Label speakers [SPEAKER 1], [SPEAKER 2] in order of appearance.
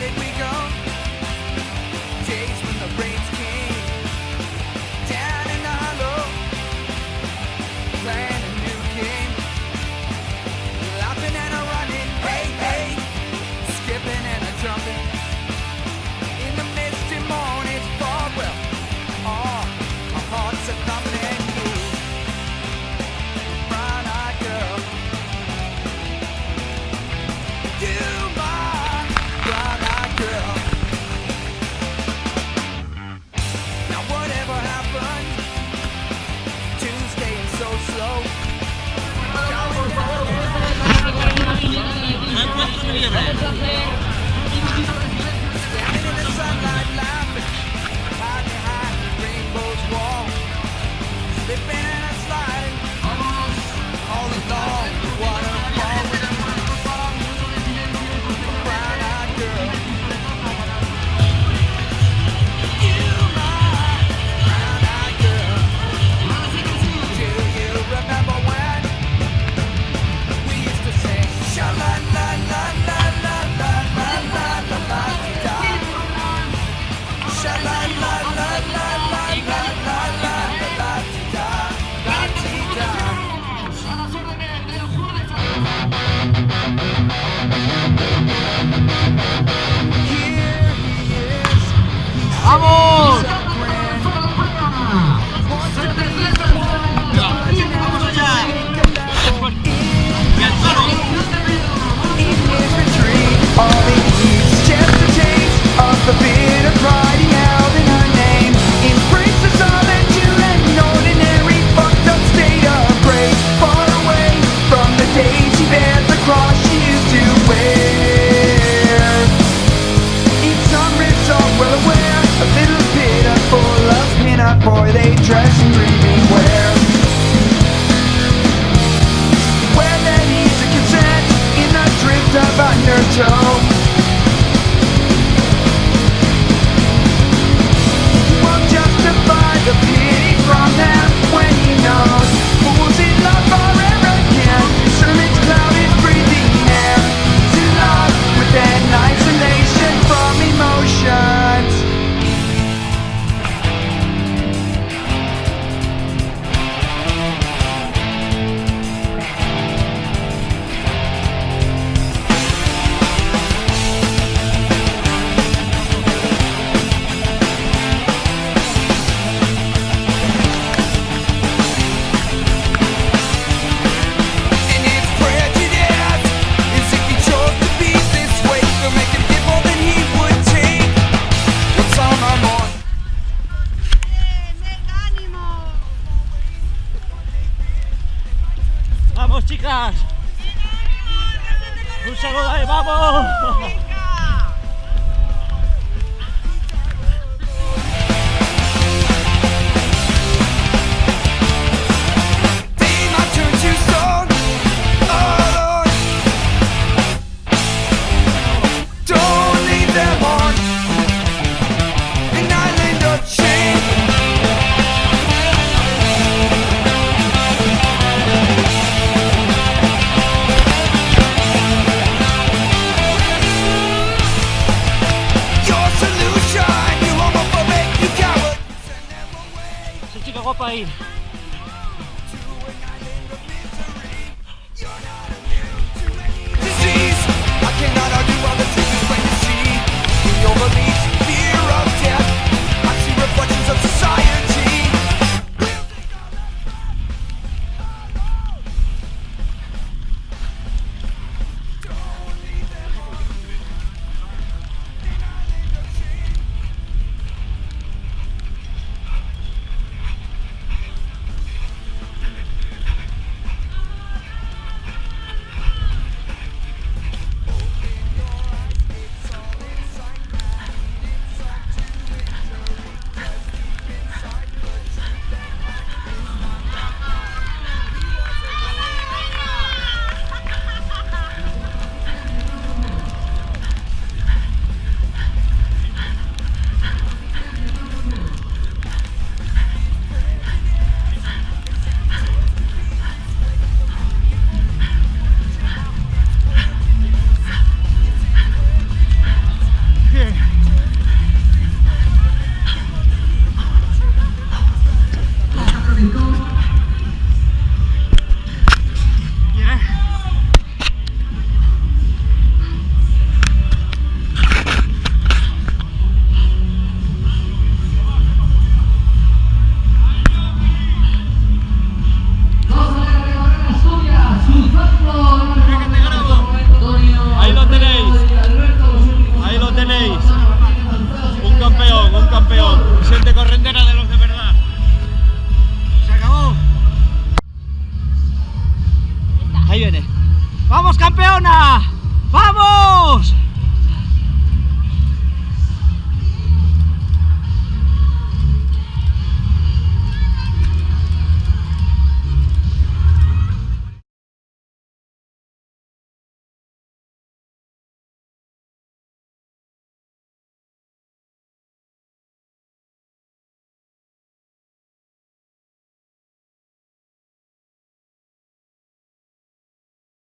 [SPEAKER 1] did we go? Days when the rains came down in the hollow, playing a new game, laughing and a running, hey, hey, skipping and a jumping. In the misty morning fog, well, oh, my heart's a thumping and you, brown-eyed girl, you, my brown-eyed girl. Now whatever happened to staying so slow? Standing in the sunlight laughing, hiding behind the rainbow's wall, slipping and a sliding all along the waterfall. Brown-eyed girl, you, my brown-eyed girl. Do you remember when we used to sing sha la la la la la la la la la la da? Sha la la la la la la la la la da da da. Here he is.
[SPEAKER 2] ¡Vamos!
[SPEAKER 1] All he needs is just a taste of the bitter pride he held in her name. Embraces solitude and an ordinary fucked up state of grace. Far away from the days he bears the cross she used to wear. Each unresolved, well aware, a little pitiful of pin-up boy they dress in dreaming wear. Where there needs a consent in the drift of undertow. He won't justify the pity from them when he knows fools in love are arrogant. Sermons cloud is breathing air. He's in love with an isolation from emotions. And it's prejudice is if he chose to be this way, they'll make him give more than he would take. What's on my mind?
[SPEAKER 2] ¡Vamos, chicas! ¡Un saludo ahí, vamos!
[SPEAKER 1] They might turn to stone. Oh Lord, don't leave them on an island of shame. Your solution, you homophobic, you coward. Send them away
[SPEAKER 2] ¡Esa chica guapa ahí!
[SPEAKER 1] to an island of misery. You're not immune to any disease. I cannot argue while the truth is plain to see. In your beliefs, fear of death, I see reflections of society. We'll take all the don't leave them on an island of shame.
[SPEAKER 2] campeón. Siente correntera de los de verdad. Se acabó. Ahí viene. ¡Vamos, campeona! ¡Vamos!